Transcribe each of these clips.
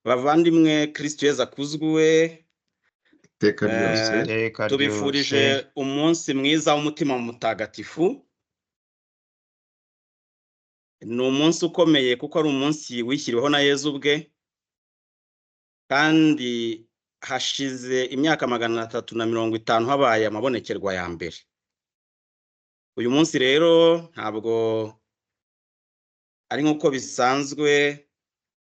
Bavandimwe Kristo Yezu akuzwe, iteka ryose. Iteka tubifurije ryose. umunsi mwiza w'umutima mutagatifu. Ni umunsi ukomeye kuko ari umunsi wishyiriweho na Yezu ubwe, kandi hashize imyaka 350 habaye amabonekerwa ya mbere. Uyu munsi rero ntabwo ari nk'uko bisanzwe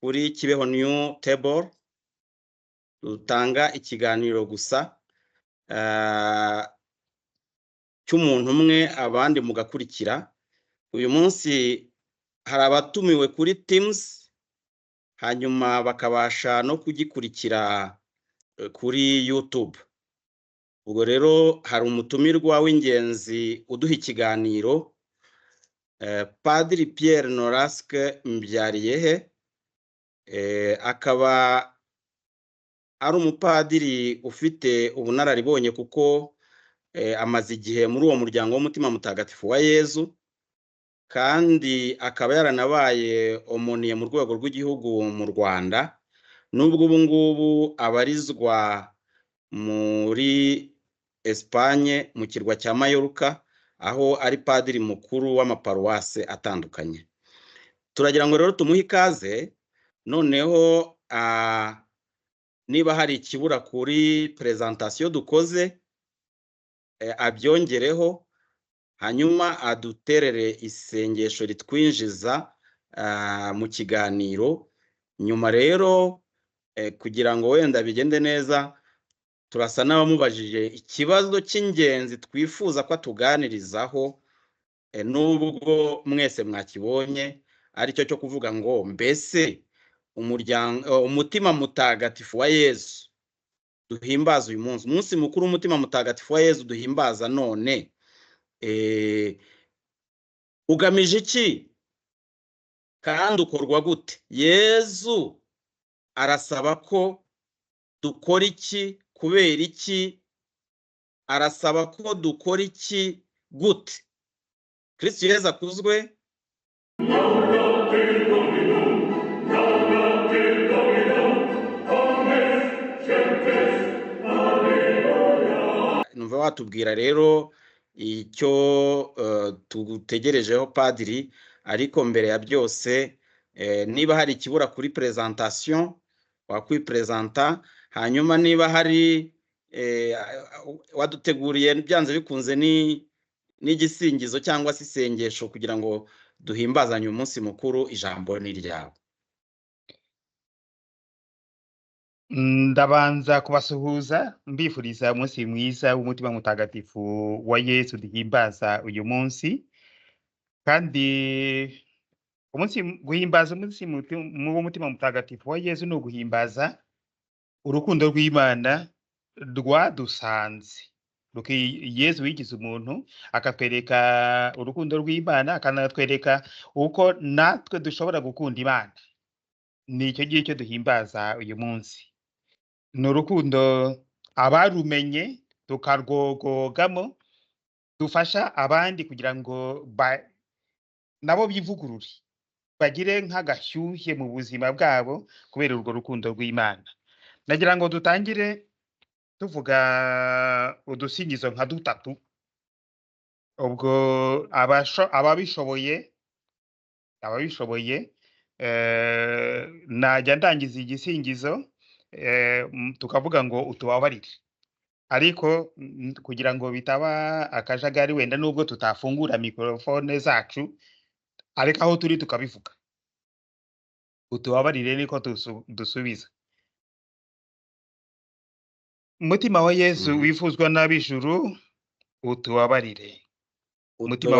kuri Kibeho New Table dutanga ikiganiro gusa cy'umuntu umwe abandi mugakurikira. Uyu munsi hari abatumiwe kuri Teams, hanyuma bakabasha no kugikurikira kuri YouTube. Ubwo rero hari umutumirwa w'ingenzi uduha ikiganiro, Padiri Pierre Nolasque Mbyariyehe, akaba ari umupadiri ufite ubunararibonye kuko amaze igihe muri uwo muryango w'umutima mutagatifu wa Yezu, kandi akaba yaranabaye omoniye mu rwego rw'igihugu mu Rwanda, nubwo ubu ngubu abarizwa muri Espagne mu kirwa cya Mallorca, aho ari padiri mukuru w'amaparuwase atandukanye. Turagira ngo rero tumuhe ikaze, noneho niba hari ikibura kuri presentation dukoze abyongereho, hanyuma aduterere isengesho ritwinjiza mu kiganiro. Nyuma rero kugira ngo wenda bigende neza, turasa n'abamubajije ikibazo cy'ingenzi twifuza ko atuganirizaho, nubwo mwese mwakibonye, aricyo cyo kuvuga ngo mbese umutima mutagatifu wa Yezu duhimbaza uyu munsi, umunsi mukuru w'umutima mutagatifu wa Yezu duhimbaza none, ugamije iki kandi ukorwa gute? Yezu arasaba ko dukora iki? Kubera iki? Arasaba ko dukora iki gute? Kristo Yezu akuzwe. Numva watubwira rero icyo tugutegerejeho padiri, ariko mbere ya byose niba hari ikibura kuri presentation wakwipresenta, hanyuma niba hari waduteguriye byanze bikunze n'igisingizo cyangwa se isengesho kugira ngo duhimbazanye umunsi mukuru, ijambo ni ryawe. Ndabanza kubasuhuza mbifuriza umunsi mwiza w'umutima mutagatifu wa Yesu duhimbaza uyu munsi, kandi guhimbaza umunsi w'umutima mutagatifu wa Yesu ni uguhimbaza urukundo rw'Imana rwadusanze. Yesu wigize umuntu akatwereka urukundo rw'Imana, akanatwereka uko natwe dushobora gukunda Imana. Nicyo gihe cyo duhimbaza uyu munsi. Ni urukundo abarumenye tukarwogogamo, dufasha abandi kugira ngo nabo bivugurure, bagire nk'agashyushye mu buzima bwabo kubera urwo rukundo rw'Imana. Nagira ngo dutangire tuvuga udusingizo nka dutatu, ubwo ababishoboye najya ndangiza igisingizo tukavuga ngo utubabarire, ariko kugira ngo bitaba akajagari, wenda nubwo tutafungura mikrofone zacu, ariko aho turi tukabivuga. Utubabarire niko dusubiza. Umutima wa Yesu wifuzwa n'ab'ijuru, utubabarire. Umutima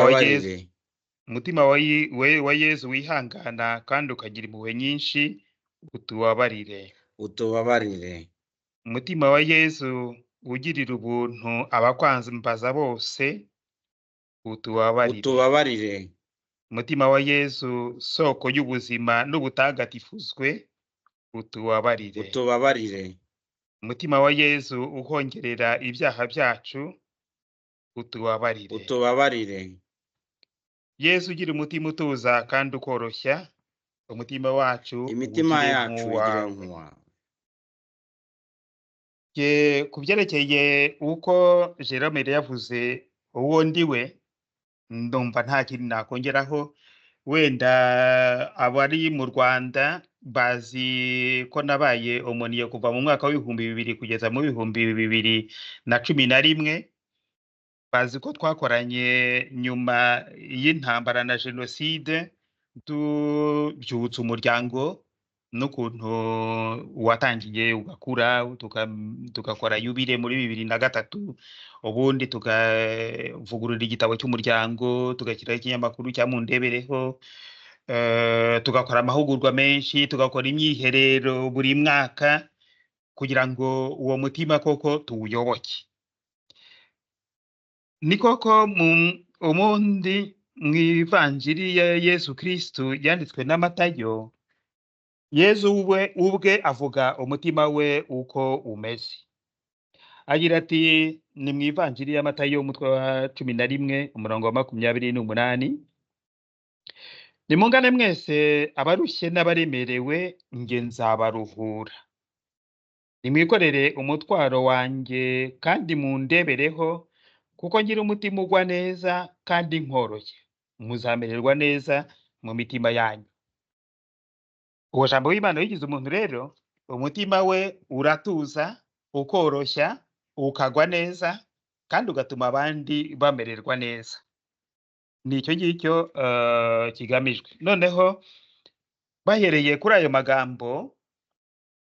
wa Yesu wihangana kandi ukagira impuhwe nyinshi, utubabarire. Umutima wa Yesu ugirira ubuntu abakwambaza bose, utubabarire. Umutima wa Yesu soko y'ubuzima n'ubutagatifuzwe, utubabarire. Umutima wa Yesu uhongerera ibyaha byacu, utubabarire. Yesu ugira umutima utuza kandi ukoroshya, umutima wacu imitima ugire yacu igire nk'uwawe. nk'uwawe. Ku byerekeye uko Jerome yari yavuze uwo ndiwe, ndumva nta kindi nakongeraho. Wenda abari mu Rwanda bazi ko nabaye omoniye kuva mu mwaka w'ibihumbi 2000 kugeza mu 2011. Bazi ko twakoranye nyuma y'intambara na jenoside, tubyutsa umuryango n'ukuntu watangiye ugakura, tugakora yubile muri 2003, ubundi tukavugurura igitabo cy'umuryango, tugashyiraho ikinyamakuru cya Mundebereho, tugakora amahugurwa menshi, tugakora imyiherero buri mwaka kugira ngo uwo mutima koko tuwuyoboke. Ni koko umundi mw'ivanjiri ya Yesu Kristo yanditswe na Matayo, Yesu ubwe avuga umutima we uko umeze. Agira ati, ni mw'ivanjiri ya Matayo umutwe wa 11 umurongo wa 28, nimungane mwese abarushye n'abaremerewe, nge nzabaruhura. Nimwikorere umutwaro wanjye kandi mundebereho, kuko ngira umutima ugwa neza kandi nkoroshye, muzamererwa neza mu mitima yanyu. Uwo jambo w'Imana yigize umuntu rero, umutima we uratuza, ukoroshya, ukagwa neza, kandi ugatuma abandi bamererwa neza. Nicyo ngicyo kigamijwe. Noneho bahereye kuri ayo magambo,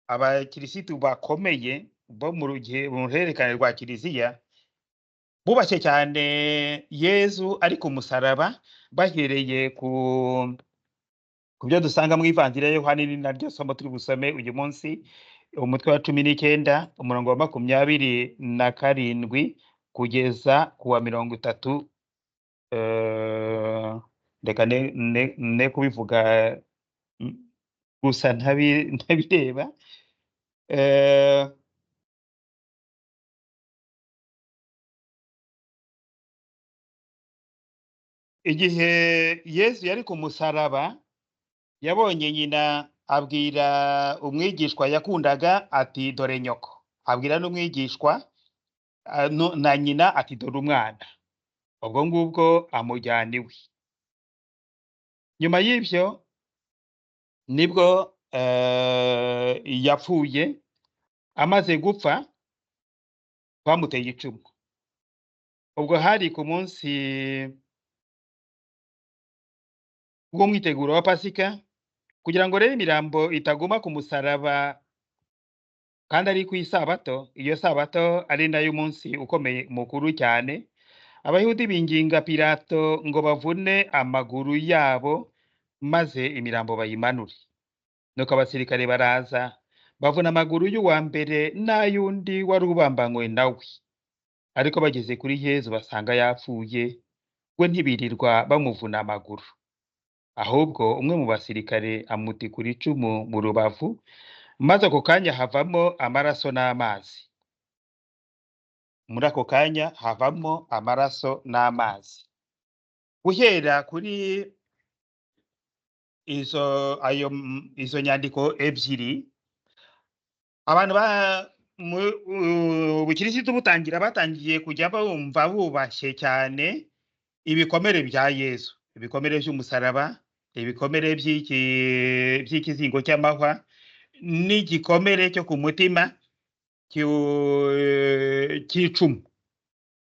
abakirisitu bakomeye bo mu ruhererekane rwa kiliziya bubashye cyane Yesu ari ku musaraba, bahereye ku byo dusanga mu ivanjiri ya Yohana, ni naryo somo turi busome uyu munsi, umutwe wa 19 umurongo wa 27 kugeza ku wa 30. Reka ne kubivuga gusa ntabireba. Igihe Yesu yari ku musaraba, yabonye nyina, abwira umwigishwa yakundaga ati, dore nyoko. Abwira n'umwigishwa na nyina ati, dore umwana. Ubwo ngubwo amujyana iwe. Nyuma y'ibyo nibwo yapfuye. Amaze gupfa bamuteye icumu. Ubwo hari ku munsi w'umwiteguro wa Pasika, kugira ngo rero imirambo itaguma ku musaraba kandi ari ku isabato, iyo sabato ari nayo umunsi ukomeye mukuru cyane, Abayahudi binginga Pilato ngo bavune amaguru yabo maze imirambo bayimanure. Nuko abasirikare baraza, bavuna amaguru y'uwa mbere n'ay'undi wari ubambanywe nawe. Ariko bageze kuri Yesu basanga yapfuye, we ntibirirwa bamuvuna amaguru. Ahubwo umwe mu basirikare amutikura icumu mu rubavu, maze ako kanya havamo amaraso n'amazi. Muri ako kanya havamo amaraso n'amazi. Guhera kuri izo nyandiko ebyiri, abantu ubukirisitu butangira batangiye kujya bumva bubashye cyane ibikomere bya Yesu, ibikomere by'umusaraba, ibikomere by'ikizingo cy'amahwa, n'igikomere cyo ku mutima cy'icumu.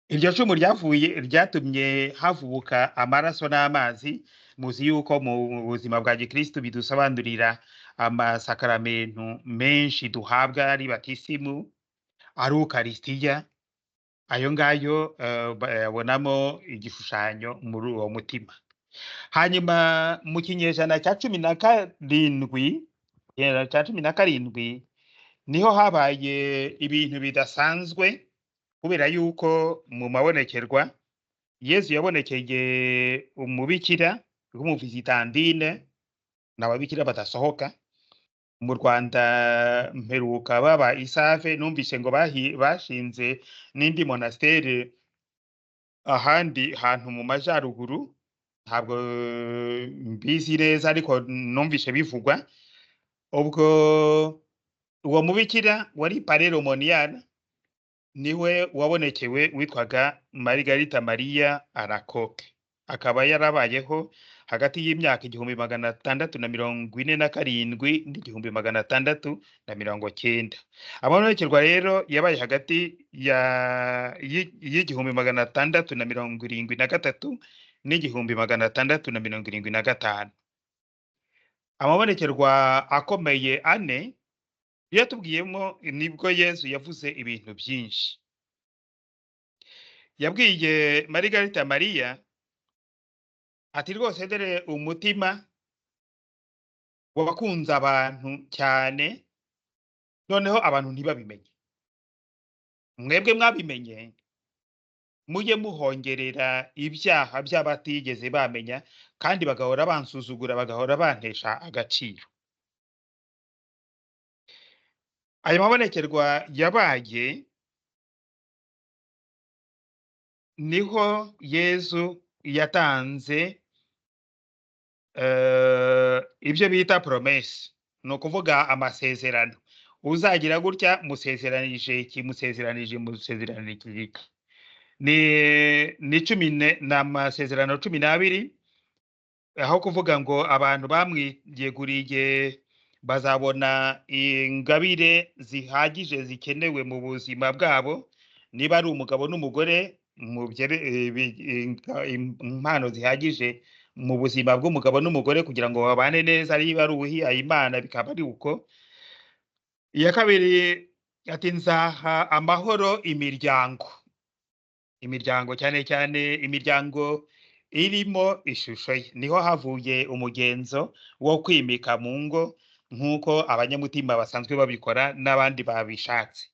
Iryo cumu ryatumye havubuka amaraso n'amazi. Muzi yuko mu buzima bwa Gikristo bidusobanurira amasakaramentu menshi duhabwa, ari batisimu, ari Ukaristiya. Ayo ngayo babonamo igishushanyo muri uwo mutima. Hanyuma mu kinyejana cya 17 niho habaye ibintu bidasanzwe, kubera yuko mu mabonekerwa Yesu yabonekeye umubikira w'umuvizitandine, n'ababikira badasohoka. Mu Rwanda mperuka baba Isave, numvise ngo bashinze n'indi monasteri ahandi hantu mu majyaruguru, ntabwo mbizi neza ariko numvishe bivugwa. Ubwo uwo mubikira wari Parero Moniana niwe wabonekewe witwaga Margarita Maria Alacoque, akaba yarabayeho hagati y'imyaka 1647 n'1690. Abonekerwa rero yabaye hagati y'1673 n'1675. Amabonekerwa akomeye ane yatubwiyemo nibwo Yesu yavuze ibintu byinshi. Yabwiye Margarita Maria ati rwose dore umutima wakunze abantu cyane, noneho abantu ntibabimenye. Mwebwe mwabimenye, mujye muhongerera ibyaha by'abatigeze bamenya, kandi bagahora bansuzugura, bagahora bantesha agaciro. Ayo mabonekerwa yabaye niho Yesu yatanze ibyo bita promesse, ni ukuvuga amasezerano. Uzagira gutya musezeranije iki, musezeranije iki. Ni n'amasezerano 12, aho kuvuga ngo abantu bamwiyeguriye bazabona ingabire zihagije zikenewe mu buzima bwabo, niba ari umugabo n'umugore, impano zihagije mu buzima bw'umugabo n'umugore kugira ngo babane neza, niba ari uwihaye Imana bikaba ari uko. Iya kabiri ati nzaha amahoro imiryango, cyane cyane imiryango irimo ishusho ye. Niho havuye umugenzo wo kwimika mu ngo nk'uko abanyamutima basanzwe babikora n'abandi babishatse.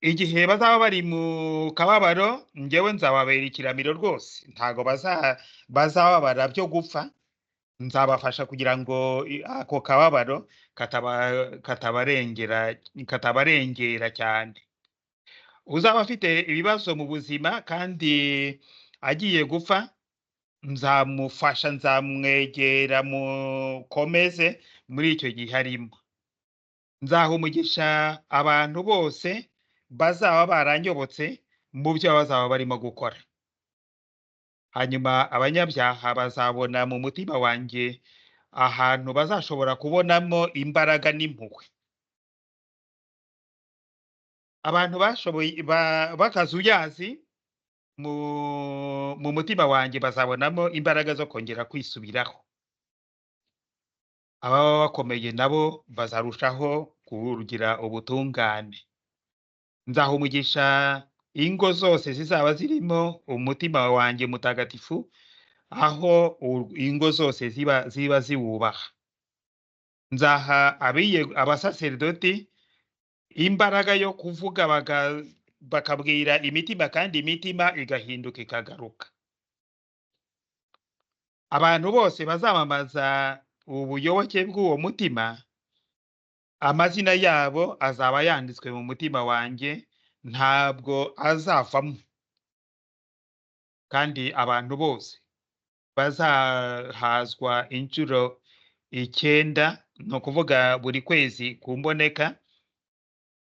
Igihe bazaba bari mu kababaro, njyewe nzababera ikiramiro rwose, ntago bazababara byo gupfa. Nzabafasha kugira ngo ako kababaro katabarengera cyane. Uzaba afite ibibazo mu buzima kandi agiye gupfa, nzamufasha, nzamwegera, mukomeze muri icyo gihe arimo. Nzaha umugisha abantu bose bazaba baranyobotse mu byo bazaba barimo gukora. Hanyuma abanyabyaha bazabona mu mutima wanjye ahantu bazashobora kubonamo imbaraga n'impuhwe. Abantu bashoboye bakazuyazi mu mutima wanjye bazabonamo imbaraga zo kongera kwisubiraho. Ababa bakomeye nabo bazarushaho kugira ubutungane. Nzaha umugisha ingo zose zizaba zirimo umutima wanjye mutagatifu, aho ingo zose ziba ziwubaha. Nzaha abasaserdoti imbaraga yo kuvuga bakabwira imitima, kandi imitima igahinduka ikagaruka. Abantu bose bazamamaza ubuyoboke bw'uwo mutima, amazina yabo azaba yanditswe mu mutima wanjye, ntabwo azavamo. Kandi abantu bose bazahazwa inshuro 9, ni ukuvuga buri kwezi ku mboneka.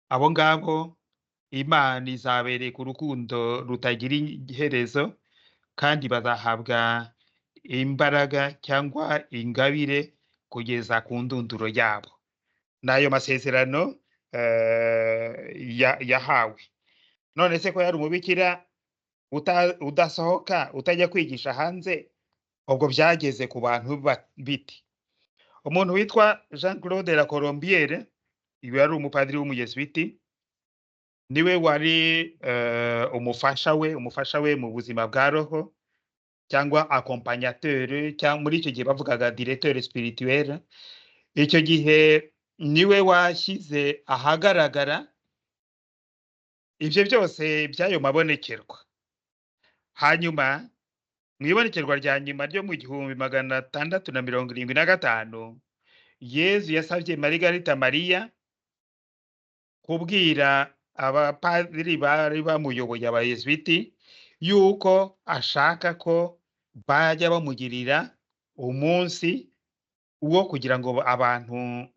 Abo ngabo Imana izabereka urukundo rutagira iherezo, kandi bazahabwa imbaraga cyangwa ingabire kugeza ku ndunduro yabo. N'ayo masezerano yahawe. None se ko yari umubikira udasohoka, utajya kwigisha hanze, ubwo byageze ku bantu biti? Umuntu witwa Jean Claude La Colombière, iwe yari umupadiri w'umuyesuiti, niwe wari umufasha we mu buzima bwa roho, cyangwa accompagnateur, cyangwa muri icyo gihe bavugaga directeur spirituel. Icyo gihe niwe washyize ahagaragara ibyo byose by'ayo mabonekerwa. Hanyuma mu ibonekerwa rya nyuma ryo mu 1675, Yezu yasabye Margarita Maria kubwira abapadiri bari bamuyoboye, abayesuiti, yuko ashaka ko bajya bamugirira umunsi wo kugira ngo abantu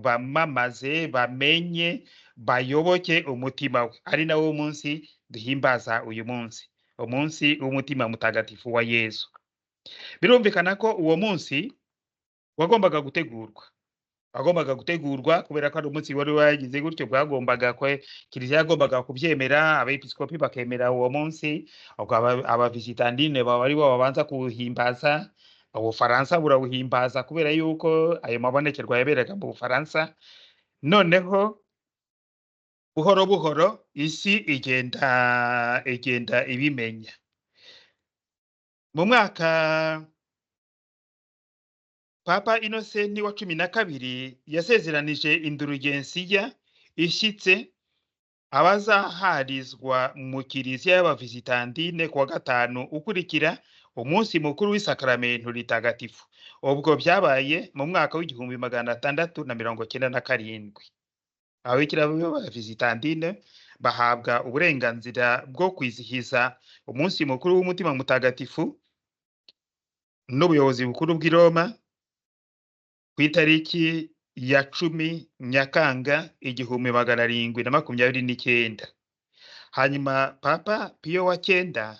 bamamaze, bamenye, bayoboke umutima we. Ari nawo munsi duhimbaza uyu munsi, umunsi w'umutima mutagatifu wa Yesu. Birumvikana ko uwo munsi wagombaga gutegurwa kubera ko ari umunsi wari wagize gutyo, bwagombaga ko kiliziya yagombaga kubyemera, abepiskopi bakemera uwo munsi, abavizitandine baba ari bo babanza kuwuhimbaza, Ubufaransa burawuhimbaza kubera yuko ayo mabonekerwa yaberaga mu Bufaransa. Noneho buhoro buhoro isi igenda ibimenya. Mu mwaka Papa Innocent wa 12 yasezeranije indurugensiya ishyitse abazaharizwa mu kiliziya y'abavizitandine kuwa gatanu ukurikira umunsi mukuru w'isakramento ritagatifu. Ubwo byabaye mu mwaka w'1697. Ababikira b'abavizitandine bahabwa uburenganzira bwo kwizihiza umunsi mukuru w'umutima mutagatifu n'ubuyobozi bukuru bw'i Roma ku itariki ya 10 Nyakanga 1729. Hanyuma Papa Pio wa 9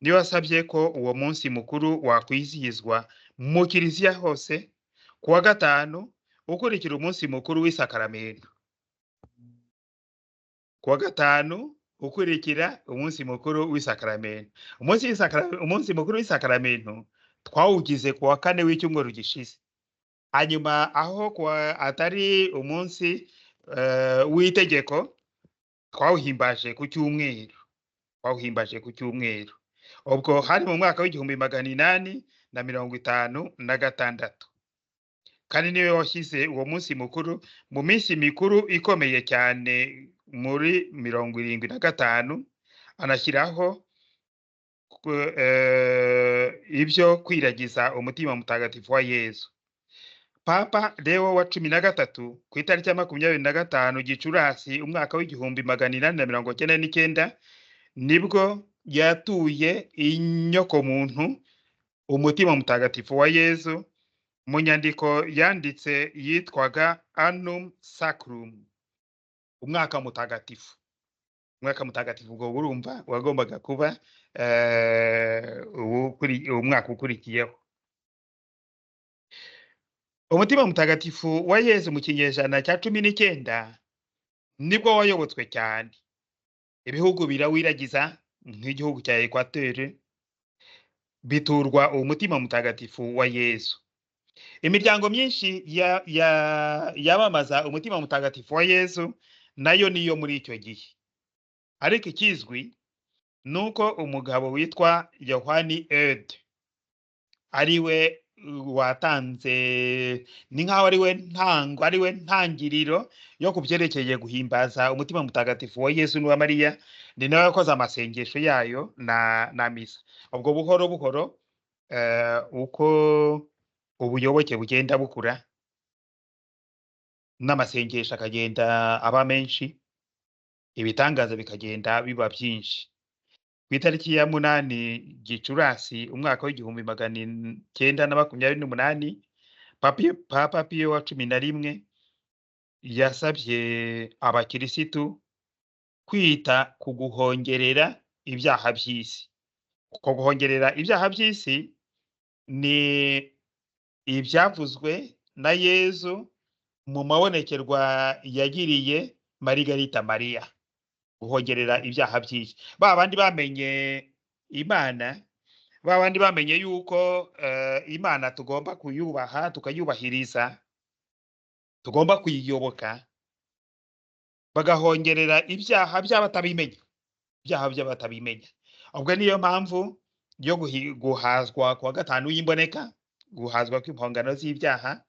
niwe wasabye ko uwo munsi mukuru wakwizihizwa mu kiliziya hose kuwa gatanu ukurikira umunsi mukuru w'isakramento. Kuwa gatanu ukurikira umunsi mukuru w'isakramento. Umunsi mukuru w'isakramento twawugize kuwa 4 w'icyumweru gishize. Hanyuma aho atari umunsi w'itegeko twawuhimbaje ku cyumweru. Ubwo hari mu mwaka w'1856. Kandi niwe washyize uwo munsi mukuru mu minsi mikuru ikomeye cyane muri 75, anashyiraho ibyo kwiragiza umutima mutagatifu wa Yesu. Papa Leo wa 13 ku itariki ya 25 Gicurasi umwaka w'1899 nibwo yatuye inyoko muntu umutima mutagatifu wa Yesu mu nyandiko yanditse yitwaga Annum Sacrum, umwaka mutagatifu. Umwaka mutagatifu ubwo urumva wagombaga kuba umwaka ukurikiyeho. Umutima mutagatifu wa Yesu mu kinyejana cya 19 nibwo wayobotswe cyane. Ibihugu birawiragiza nk'igihugu cya Equateur biturwa umutima mutagatifu wa Yesu. Imiryango myinshi yabamaza umutima mutagatifu wa Yesu nayo niyo muri icyo gihe. Ariko ikizwi nuko umugabo witwa Yohani Eudes ariwe watanze, ni nkaho ariwe ntangiriro yo kubyerekeye guhimbaza umutima mutagatifu wa Yesu n'uwa Mariya. Ni nawe yakoze amasengesho yayo na misa. Ubwo buhoro buhoro uko ubuyoboke bugenda bukura n'amasengesho akagenda aba menshi, ibitangaza bikagenda biba byinshi. Ku itariki ya 8 Gicurasi umwaka w'1928 Papa Pio wa 11 yasabye abakirisitu kwita ku guhongerera ibyaha by'isi. Uko guhongerera ibyaha by'isi ni ibyavuzwe na Yesu mu mabonekerwa yagiriye Margarita Maria. Guhongerera ibyaha by'isi. Babandi bamenye Imana, babandi bamenye yuko Imana tugomba kuyubaha, tukayubahiriza, tugomba kuyiyoboka, bagahongerera ibyaha by'abatabimenya. Ubwo niyo mpamvu yo guhazwa kuwa gatanu y'imboneka, guhazwa kw'impongano z'ibyaha.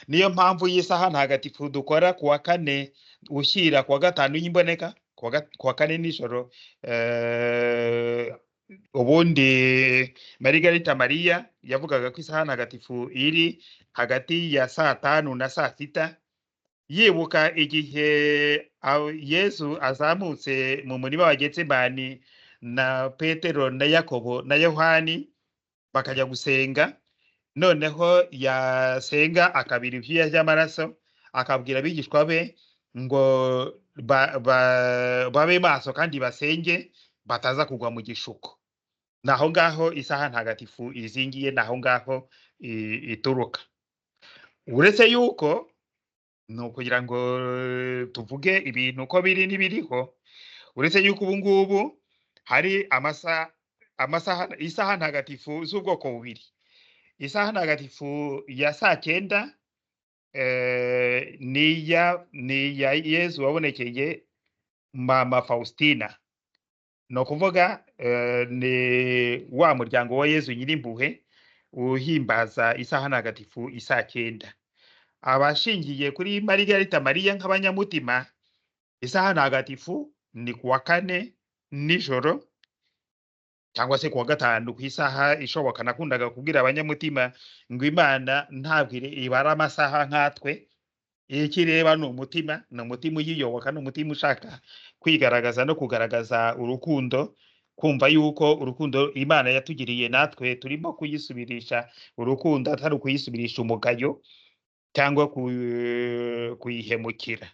Niyo mpamvu y'isaha ntagatifu dukora kuwa 4 ushyira kuwa gatanu y'imboneka, kuwa 4 nijoro. Ubundi Margarita Maria yavugaga ko isaha ntagatifu iri hagati ya saa 5 na saa 6, yibuka igihe Yesu azamutse mu murima wa Getsemani na Petero na Yakobo na Yohani bakajya gusenga, noneho yasenga akabira ibyuya by'amaraso, akabwira abigishwa be ngo babe maso kandi basenge bataza kugwa mu gishuko. Naho ngaho isaha ntagatifu izingiye, naho ngaho ituruka. Uretse yuko ni ukugira ngo tuvuge ibintu uko biri n'ibiriho, uretse yuko ubu ngubu hari isaha ntagatifu z'ubwoko bubiri. Isaha ntagatifu ya saa 9 ni ya Yezu wabonekeye Mama Faustina. No kuvuga ni wa muryango wa Yezu Nyirimpuhwe uhimbaza isaha ntagatifu isaa 9. Abashingiye kuri Margarita Mariya nk'abanyamutima, isaha ntagatifu ni kuwa 4 nijoro cyangwa se kuwa 5 ku isaha ishoboka. Nakundaga kubwira abanyamutima ngo Imana ntabwo ibara amasaha nkatwe, ikireba ni umutima, ni umutima uyiyoboka, ni umutima ushaka kwigaragaza no kugaragaza urukundo, kumva yuko urukundo Imana yatugiriye natwe turimo kuyisubirisha urukundo, atari kuyisubirisha umugayo cyangwa kuyihemukira.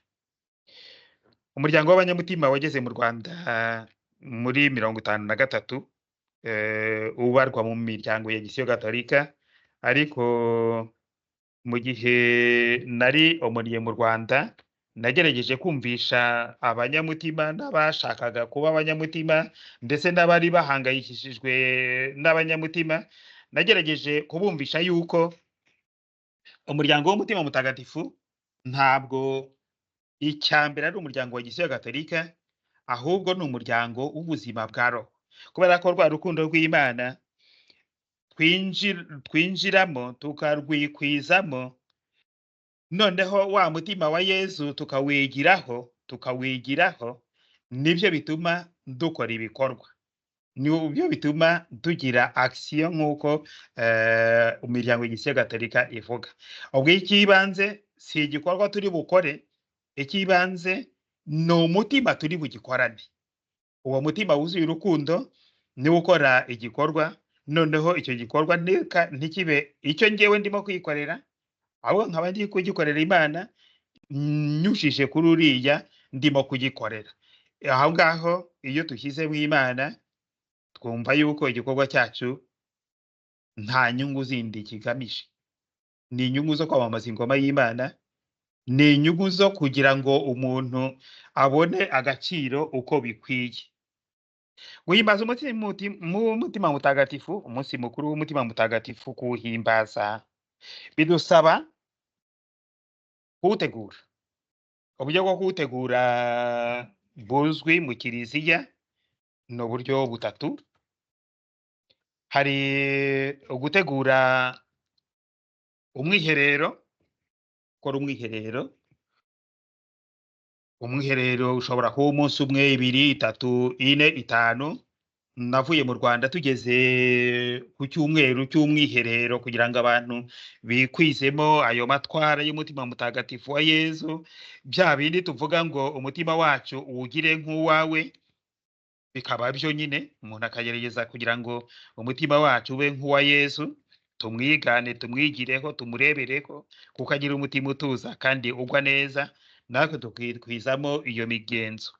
Umuryango w'abanyamutima wageze mu Rwanda muri 53, ubarwa mu miryango ya Gisiyo Gatolika, ariko mu gihe nari omoniye mu Rwanda nagerageje kumvisha abanyamutima n'abashakaga kuba abanyamutima ndetse n'abari bahangayikishijwe n'abanyamutima, nagerageje kubumvisha yuko umuryango w'umutima mutagatifu ntabwo icyambere ari umuryango wa Gisiyo Gatolika, ahubwo ni umuryango w'ubuzima bwa roho, kubera ko rwa rukundo rw'Imana twinjiramo tukarwikwizamo, noneho wa mutima wa Yezu tukawigiraho, nibyo bituma dukora ibikorwa, nibyo bituma tugira action nk'uko imiryango y'Igisiyo Gatolika ivuga. Ubwo ikibanze si igikorwa turi bukore, ikibanze ni umutima turi bugikorane. Uwo mutima wuzuye urukundo ni ukora igikorwa, noneho icyo gikorwa ntikibe icyo ngewe ndimo kwikorera, ahubwo nkaba ndi kugikorera Imana nyushije kuri uriya ndimo kugikorera. Aho ngaho iyo dushyizeho Imana twumva yuko igikorwa cyacu nta nyungu zindi kigamije, ni inyungu zo kwamamaza ingoma y'Imana, ni inyungu zo kugira ngo umuntu abone agaciro uko bikwiye. Guhimbaza umutima mutagatifu, umunsi mukuru w'umutima mutagatifu, kuwuhimbaza bidusaba kuwutegura. Uburyo bwo kuwutegura buzwi mu Kiliziya ni uburyo butatu. Hari ugutegura umwiherero, gukora umwiherero ushobora kuba umunsi 1, 2, 3, 4, 5. Navuye mu Rwanda tugeze ku cyumweru cy'umwiherero kugira ngo abantu bikwizemo ayo matwara y'umutima mutagatifu wa Yezu, bya bindi tuvuga ngo umutima wacu uwugire nk'uwawe, bikaba byo nyine umuntu akagerageza kugira ngo umutima wacu ube nk'uwa Yezu, tumwigane, tumwigireho, tumurebereho, kuko agira umutima utuza kandi ugwa neza, natwe tukwizamo iyo migenzo.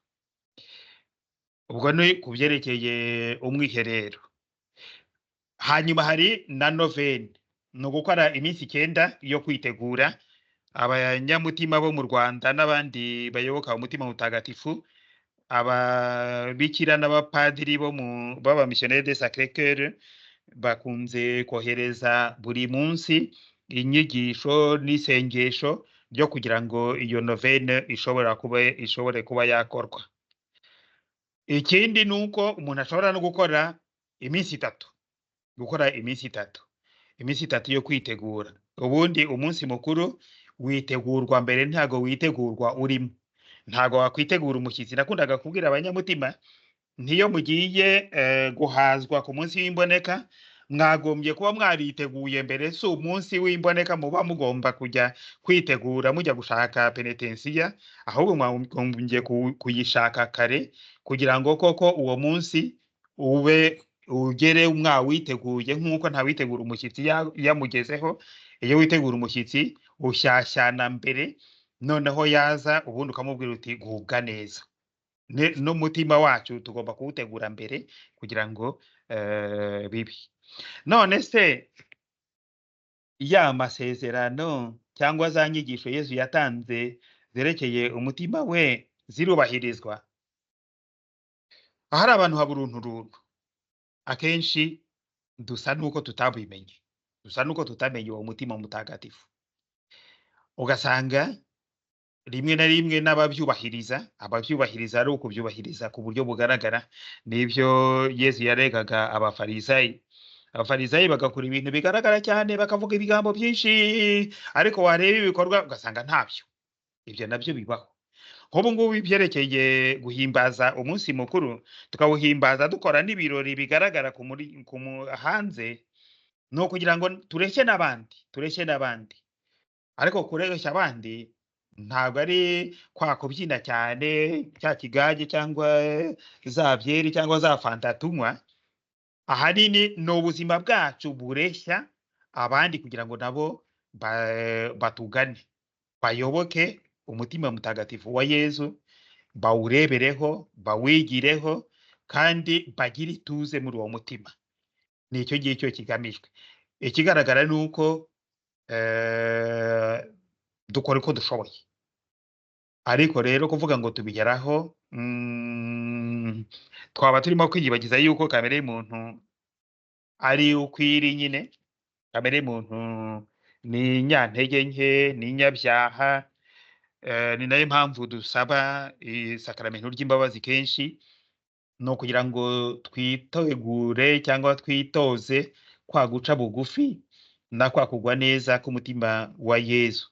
Ubwo ni kubyerekeye umwiherero. Hanyuma hari na novene, ni ugukora iminsi 9 yo kwitegura. Abanyamutima bo mu Rwanda n'abandi bayoboka umutima mutagatifu, ababikira n'abapadiri b'abamissionnaires de Sacré-Cœur bakunze kohereza buri munsi inyigisho n'isengesho ryo kugira ngo iyo novene ishobore kuba yakorwa. Ikindi nuko umuntu ashobora no gukora iminsi 3, iminsi 3 yo kwitegura. Ubundi umunsi mukuru witegurwa mbere, ntago witegurwa urimo. Ntago wakwitegura umushyitsi. Nakundaga kubwira abanyamutima ntiyo mugiye guhazwa ku munsi w'imboneka, mwagombye kuba mwariteguye mbere. Si umunsi w'imboneka muba mugomba kujya kwitegura mujya gushaka penetensiya, ahubwo mwagombye kuyishaka kare kugira ngo koko uwo munsi ube ugere witeguye nk'uko nta witegura umushyitsi yamugezeho. Iyo witegura umushyitsi ushyashyana mbere, noneho yaza ubundi ukamubwira uti gubwa neza. N'umutima wacu tugomba kuwutegura mbere kugira ngo bibi. None se ya masezerano cyangwa za nyigisho Yesu yatanze zerekeye umutima we zirubahirizwa? Ahari abantu haburunturuntu, akenshi dusa nuko tutabimenye, dusa nuko tutamenye uwo mutima mutagatifu. Ugasanga rimwe na rimwe n'ababyubahiriza ari ukubyubahiriza ku buryo bugaragara. Nibyo Yesu yaregaga abafarisayi. Abafarisayi bagakora ibintu bigaragara cyane, bakavuga ibigambo byinshi, ariko wareba ibikorwa ugasanga ntabyo. Ibyo nabyo bibaho. Nk'ubu ngubu ibyerekeye guhimbaza umunsi mukuru, tukawuhimbaza dukora n'ibirori bigaragara hanze, no kugira ngo tureshye n'abandi. Ariko kureshya abandi ntabwo ari kwa kubyina cyane, cya kigage cyangwa za byeri cyangwa za fanta tunywa. Ahanini ni ubuzima bwacu bureshya abandi kugira ngo nabo batugane, bayoboke umutima mutagatifu wa Yesu, bawurebereho, bawigireho, kandi bagire ituze muri uwo mutima. Ni icyo ngicyo kigamijwe. Ikigaragara ni uko dukora uko dushoboye. Ariko rero kuvuga ngo tubigeraho, twaba turimo kwiyibagiza yuko kamere y'umuntu ari ukwiri nyine. Kamere y'umuntu ni nyantege nke, ni nyabyaha. Ni nayo mpamvu dusaba isakaramentu ry'imbabazi kenshi, no kugira ngo twitegure cyangwa twitoze kwa guca bugufi na kwa kugwa neza k'umutima wa Yesu.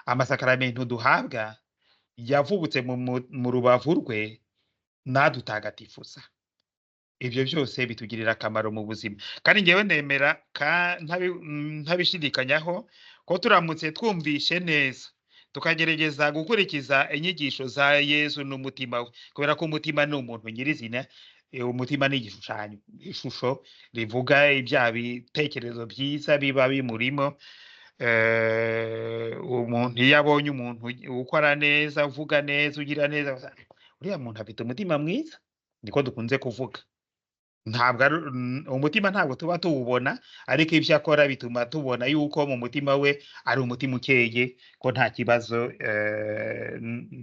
Amasakaramentu duhabwa yavubutse mu rubavu rwe nadutagatifuza. Ibyo byose bitugirira akamaro mu buzima, kandi ngewe nemera ntabishidikanyaho ko turamutse twumvishe neza tukagerageza gukurikiza inyigisho za Yesu n'umutima we, kubera ko umutima ni umuntu nyirizina. Umutima ni igishushanyo, ishusho rivuga ibya bitekerezo byiza biba bimurimo. Umuntu iyo abonye umuntu ukora neza, uvuga neza, ugira neza, uriya muntu afite umutima mwiza, niko dukunze kuvuga. Umutima ntabwo tuba tuwubona, ariko ibyo akora bituma tubona yuko mu mutima we ari umutima ukeye, ko nta kibazo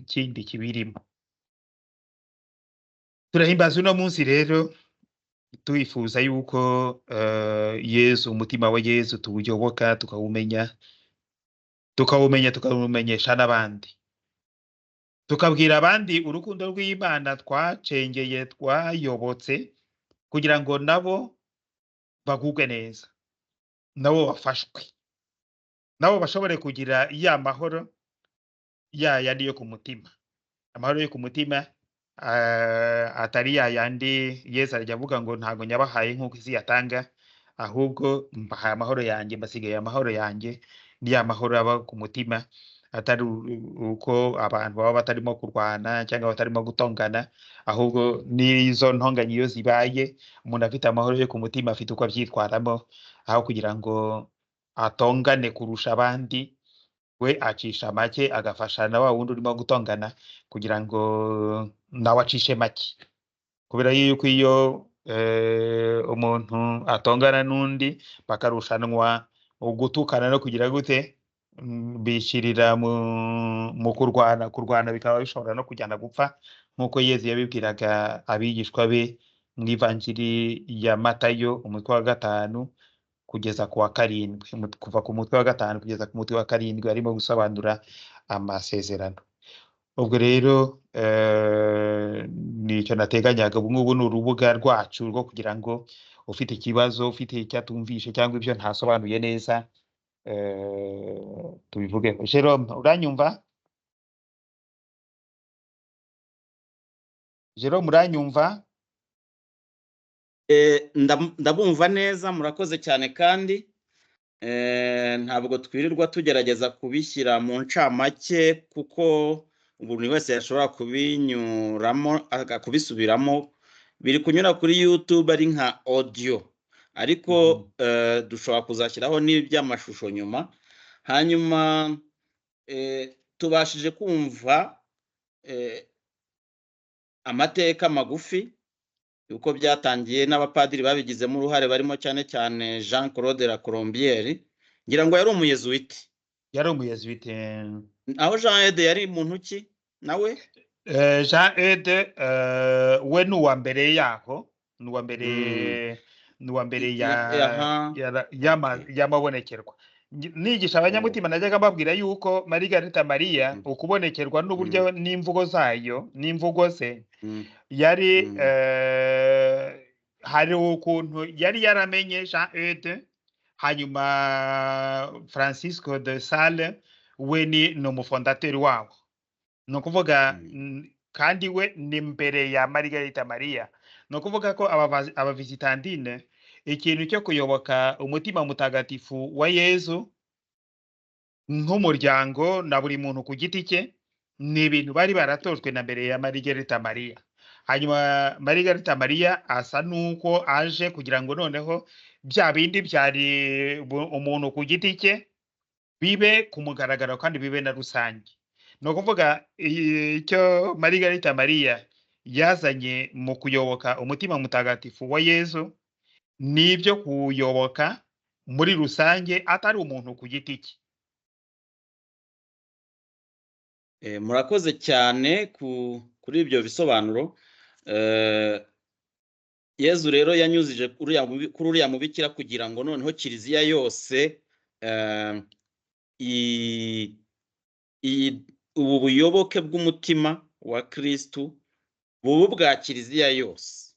kindi kibirimo. Turahimbaza uno munsi rero twifuza yuko Yesu, umutima wa Yesu tuwuyoboka, tukawumenyesha n'abandi, tukabwira abandi urukundo rw'Imana twacengeye, twayobotse, kugira ngo nabo bagubwe neza, nabo bafashwe, nabo bashobore kugira ya mahoro yandi yo ku mutima. Amahoro yo ku mutima atari yandi Yesu arajya avuga ngo ntabwo nyabahaye nk'uko isi yatanga, ahubwo mbahaye amahoro yanjye, mbasigaye amahoro yanjye. Ni ya mahoro aba ku mutima, atari uko abantu baba batarimo kurwana cyangwa batarimo gutongana, ahubwo n'izo ntonganya iyo zibaye, umuntu afite amahoro yo ku mutima afite uko abyitwaramo, aho kugira ngo atongane kurusha abandi, we acisha make agafasha na wa wundi urimo gutongana kugira ngo nawe acishe make. Kubera yuko iyo umuntu atongana n'undi bakarushanwa ugutukana no kugira gute, bishyirira mu kurwana bikaba bishobora no kujyana gupfa, nk'uko Yesu yabibwiraga abigishwa be mu Ivanjiri ya Matayo umutwe wa 5 kugeza ku wa 7, kuva ku mutwe wa 5 kugeza ku mutwe wa 7 arimo gusobanura amasezerano. Ubwo rero nicyo nateganyaga. Ubu ngubu ni urubuga rwacu rwo kugira ngo ufite ikibazo, ufite icyatumvishe cyangwa ibyo ntasobanuye neza, tubivugeho. Jerome, uranyumva? Jerome, uranyumva? Ndabumva neza, murakoze cyane. Kandi ntabwo twirirwa tugerageza kubishyira mu ncamake, kuko buri wese yashobora kubinyuramo kubisubiramo biri kunyura kuri YouTube ari nka audio, ariko dushobora kuzashyiraho n'iby'amashusho nyuma. Hanyuma tubashije kumva amateka magufi uko byatangiye n'abapadiri babigizemo uruhare barimo cyane cyane Jean Claude La Colombière, ngira ngo yari umuyezuwiti. yari umuyezuwiti. Aho Jean Eude yari muntu ki nawe? Jean Eude we ni uwa mbere yaho, ni uwa mbere y'amabonekerwa. Nigisha abanyamutima najyaga mbabwira yuko Margarita Maria ukubonekerwa n'uburyo n'imvugo zayo n'imvugo ze yari hari ukuntu yari yaramenye Jean Eude, hanyuma Francisco de Sales we ni umufondateri wabo, ni ukuvuga kandi we ni mbere ya Margarita Maria. Ni ukuvuga ko abavizitandine ikintu cyo kuyoboka umutima mutagatifu wa Yezu nk'umuryango na buri muntu ku giti cye ni ibintu bari baratojwe na mbere ya Margarita Maria. Hanyuma Margarita Maria asa nuko aje kugira ngo noneho bya bindi byari umuntu ku giti cye bibe ku mugaragaro kandi bibe na rusange. Ni ukuvuga icyo Margarita Maria yazanye mu kuyoboka umutima mutagatifu wa Yezu nibyo kuyoboka muri rusange atari umuntu ku giti cye. Murakoze cyane kuri ibyo bisobanuro. Yezu rero yanyuzije kuri uriya mubikira kugira ngo noneho kiliziya yose ubu buyoboke bw'umutima wa Kristu bubu bwa kiliziya yose.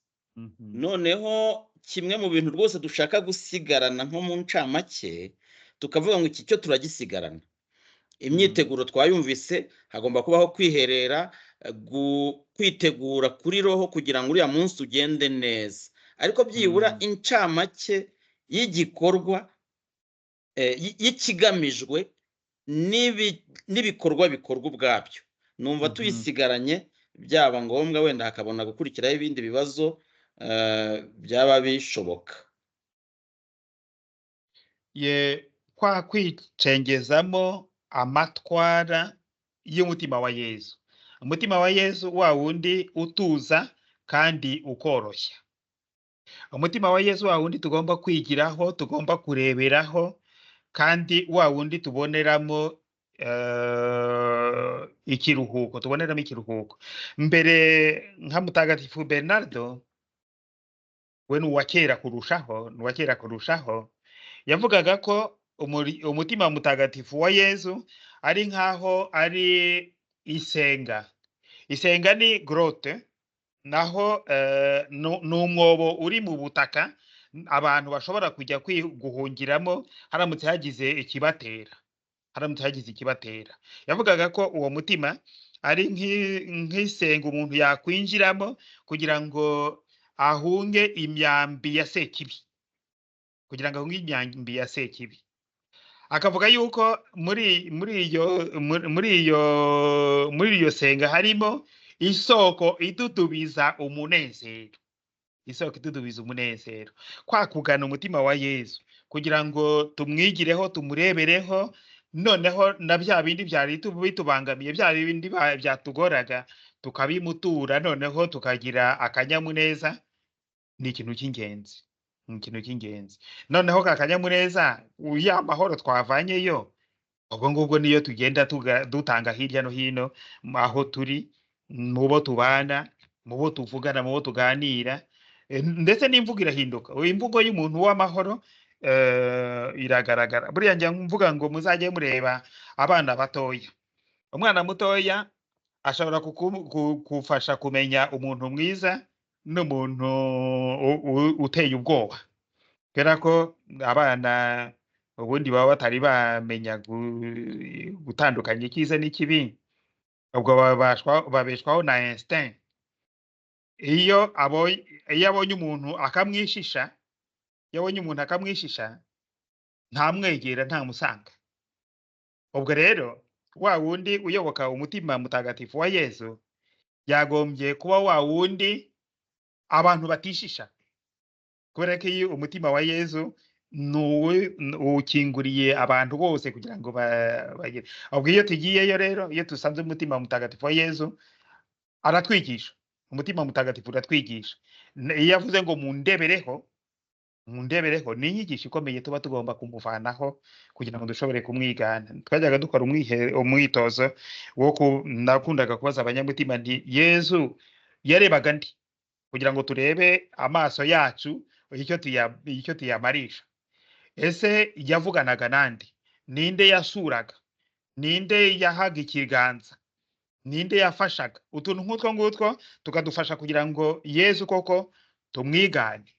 Noneho kimwe mu bintu rwose dushaka gusigarana nko mu ncamake tukavuga ngo iki cyo turagisigarana. Imyiteguro twayumvise, hagomba kubaho kwiherera, kwitegura kuri roho kugira ngo uriya munsi ugende neza, ariko byibura incamake y'igikorwa y'ikigamijwe n'ibikorwa bikorwa ubwabyo. Numva tuyisigaranye, byaba ngombwa wenda hakabona gukurikiraho ibindi bibazo byaba bishoboka. Kwa kwicengezamo amatwara y'umutima wa Yezu. Umutima wa Yezu wa wundi utuza kandi ukoroshya. Umutima wa Yezu wa wundi tugomba kwigiraho, tugomba kureberaho, kandi wa wundi tuboneramo ikiruhuko, tuboneramo ikiruhuko. Mbere nka Mutagatifu Bernardo we ni uwa kera kurushaho, yavugaga ko umutima mutagatifu wa Yezu ari nkaho ari isenga. Isenga ni grotte, naho n'umwobo uri mu butaka abantu bashobora kujya guhungiramo haramutse hagize ikibatera. Yavugaga ko uwo mutima ari nk'isenga umuntu yakwinjiramo kugira ngo ahunge imyambi ya Sekibi. Akavuga yuko muri iyo senga harimo isoko idudubiza umunezero. Kwa kugana umutima wa Yezu kugira ngo tumwigireho, tumurebereho, noneho na bya bindi byari bitubangamiye, bya bindi byatugoraga tukabimutura, noneho tukagira akanyamuneza. Ni ikintu cy'ingenzi. Noneho akanyamuneza, ya mahoro twavanyeyo, ubwo ngubwo niyo tugenda dutanga hirya no hino aho turi, mu bo tubana, mu bo tuvugana, mu bo tuganira, ndetse n'imvugo irahinduka. Imvugo y'umuntu w'amahoro iragaragara. Buriya njya mvuga ngo muzajye mureba abana batoya. Umwana mutoya ashobora kufasha kumenya umuntu mwiza n'umuntu uteye ubwoba, kubera ko abana ubundi baba batari bamenya gutandukanya icyiza n'ikibi, ubwo babeshwaho na instinct. Iyo abonye umuntu akamwishisha, ntamwegera, ntamusanga. Ubwo rero wa wundi uyoboka umutima mutagatifu wa Yezu yagombye kuba wa wundi abantu batishisha, kubera ko iyo umutima wa Yezu nuwe ukinguriye abantu bose kugira ngo bagire. Ahubwo iyo tugiyeyo rero, iyo dusanze umutima mutagatifu wa Yezu aratwigisha, umutima mutagatifu uratwigisha. Iyo avuze ngo mundebereho ni inyigisho ikomeye tuba tugomba kumuvanaho kugira ngo dushobore kumwigana. Twajyaga dukora umwitozo wo nakundaga kubaza abanyamutima nti Yezu yarebaga ndi, kugira ngo turebe amaso yacu icyo tuyamarisha. Ese yavuganaga nande? Ninde yasuraga? Ninde yahaga ikiganza? Ninde yafashaga? Utuntu nk'utwo ngutwo tukadufasha kugira ngo Yezu koko tumwigane.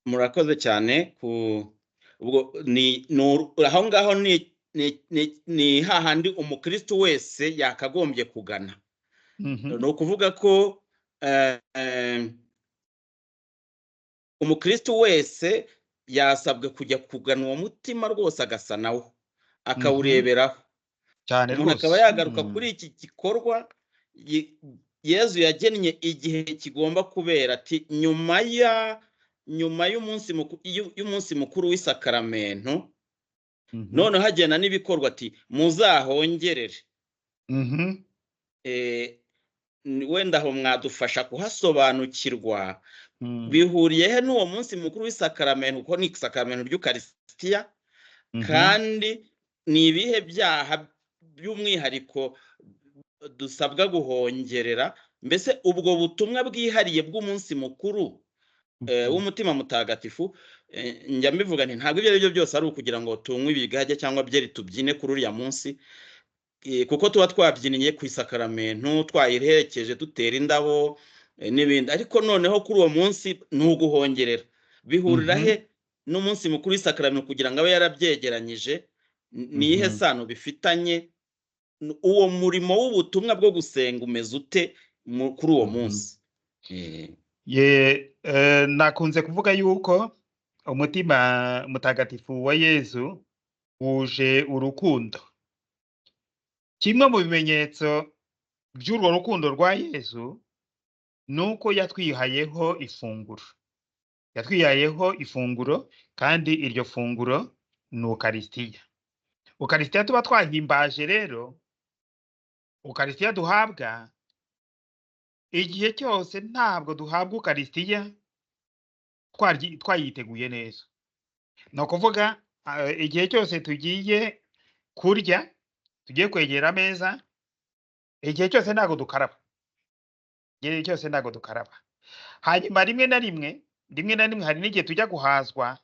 Murakoze cyane ubwo aho ngaho ni hahandi umukristo wese yakagombye kugana. No kuvuga ko umukristo wese yasabwe kujya kugana uwo mutima rwose agasa nawo akawureberaho cyane umuntu rwose. akaba yagaruka kuri iki gikorwa Yezu yagennye igihe kigomba kubera ati nyuma y'umunsi mukuru w'isakaramento, none hagena n'ibikorwa ati muzahongerere. Wenda aho mwadufasha kuhasobanukirwa bihuriye he n'uwo munsi mukuru w'isakaramento, kuko ni isakaramento ry'Ukarisitiya, kandi ni ibihe byaha by'umwihariko dusabwa guhongerera. Mbese ubwo butumwa bwihariye bw'umunsi mukuru w'umutima mutagatifu, njya mbivuga nti ntabwo ibyo ari byo byose ari ukugira ngo tunywe ibigage cyangwa byeri tubyine kuri uriya munsi, kuko tuba twabyiniye ku isakaramento, twayiherekeje dutera indabo n'ibindi. Ariko noneho kuri uwo munsi ni uguhongerera. Bihurira he n'umunsi mukuru w'isakaramento kugira ngo abe yarabyegeranyije? Ni ihe sano bifitanye? Uwo murimo w'ubutumwa bwo gusenga umeze ute kuri uwo munsi? Nakunze kuvuga yuko umutima mutagatifu wa Yezu wuje urukundo. Kimwe mu bimenyetso by'urwo rukundo rwa Yezu nuko yatwihayeho ifunguro. Yatwihayeho ifunguro, kandi iryo funguro ni Ukarisitiya. Ukarisitiya tuba twahimbaje rero, Ukarisitiya duhabwa igihe cyose ntabwo duhabwa Ukarisitiya twayiteguye neza. Ni ukuvuga igihe cyose tugiye kurya, tugiye kwegera ameza, igihe cyose ntabwo dukaraba. Igihe cyose ntabwo dukaraba. Hanyuma rimwe na rimwe hari n'igihe tujya guhazwa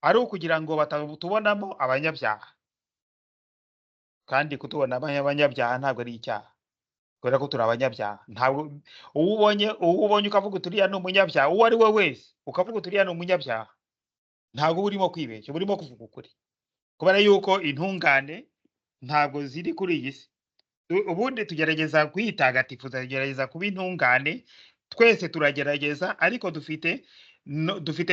ari ukugira ngo batatubonamo abanyabyaha. Kandi kutubona abanyabyaha ntabwo ari icyaha, kubera ko turi abanyabyaha. Ntabwo uwo ubonye ukavuga uturiya ni umunyabyaha, uwo ari we wese ukavuga uturiya ni umunyabyaha, ntabwo urimo kwibeshya, urimo kuvuga ukuri, kubera yuko intungane ntabwo ziri kuri iyi si. Ubundi tugerageza kwitagatifuza, tugerageza kuba intungane, twese turagerageza, ariko dufite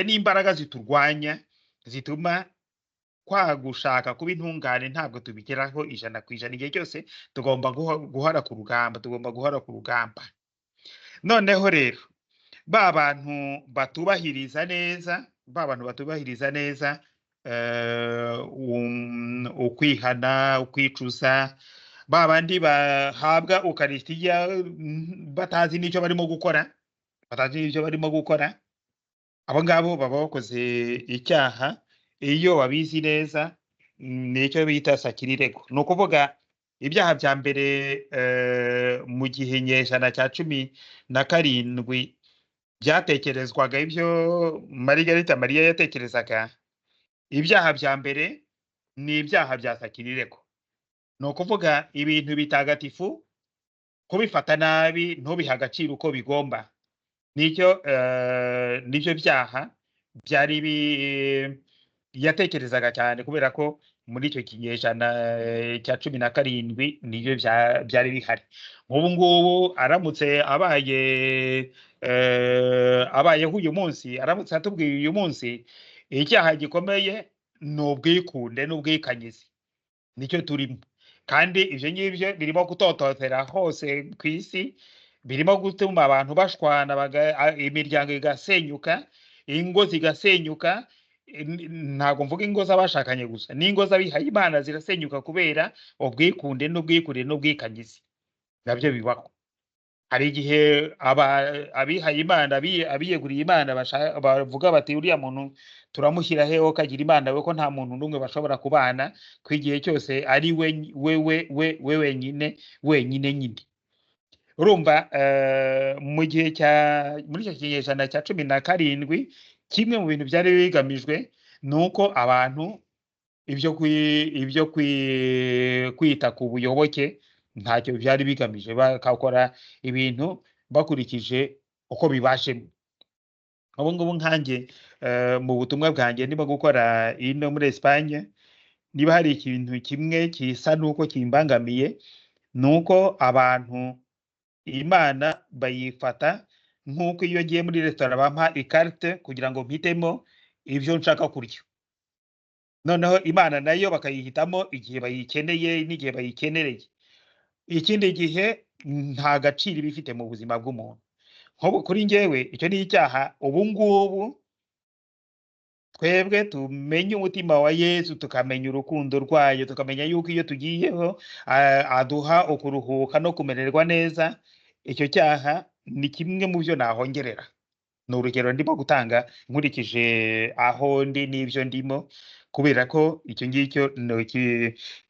n'imbaraga ziturwanya, zituma gushaka kuba intungane ntabwo tubigeraho 100%. Igihe cyose tugomba guhora ku rugamba. Noneho rero ba bantu batubahiriza neza ukwihana, ukwicuza, ba bandi bahabwa Ukarisitiya batazi n'icyo barimo gukora, abo ngabo baba bakoze icyaha. Iyo babizi neza nicyo bita sakirirego. Ni ukuvuga ibyaha bya mbere mu gihe nyejana cya 17 byatekerezwaga, ibyo Margarita Mariya yatekerezaga, ibyaha bya mbere ni ibyaha bya sakirirego. Ni ukuvuga ibintu bitagatifu kubifata nabi, ntubiha agaciro uko bigomba. Nibyo byaha byari yatekerezaga cyane, kubera ko muri icyo kinyejana cya 17 nibyo byari bihari. Nk'ubu ngubu aramutse abayeho uyu munsi, aramutse atubwiye uyu munsi icyaha gikomeye ni ubwikunde n'ubwikanyizi, nicyo turimo. kandi ivyo ngivyo birimo gutototera hose ku isi, birimo gutuma abantu bashwana, imiryango igasenyuka, ingo zigasenyuka. Ntabwo mvuga ingo z'abashakanye gusa, n'ingo z'abihaye Imana zirasenyuka kubera ubwikunde n'ubwikanyizi. Nabyo bibaho. Hari igihe abihaye Imana, abiyeguriye Imana bavuga bati uriya muntu turamushyira heho kagira Imana we ko nta muntu n'umwe bashobora kubana ku igihe cyose ari we wenyine nyine. Urumva muri icyo kinyejana cya 17 kimwe mu bintu byari bigamijwe nuko abantu ibyo kwita ku buyoboke ntacyo byari bigamije, bakakora ibintu bakurikije uko bibashemo. Ubu ngubu nkanjye mu butumwa bwanjye ndimo gukora ino muri Espagne, niba hari ikintu kimwe kisa nuko kimbangamiye, nuko abantu Imana bayifata nk'uko iyo ngiye muri restaurant bampa ikarite kugira ngo mpitemo ibyo nshaka kurya, noneho Imana nayo bakayihitamo igihe bayikeneye n'igihe bayikenereye. Ikindi gihe nta gaciro bifite mu buzima bw'umuntu. Nko kuri njyewe icyo ni icyaha. Ubu ngubu twebwe tumenye umutima wa Yesu, tukamenya urukundo rwayo, tukamenya yuko iyo tugiyeho aduha ukuruhuka no kumererwa neza. Icyo cyaha ni kimwe mu byo nahongerera. Ni urugero ndimo gutanga nkurikije aho ndi n'ibyo ndimo, kubera ko icyo ngicyo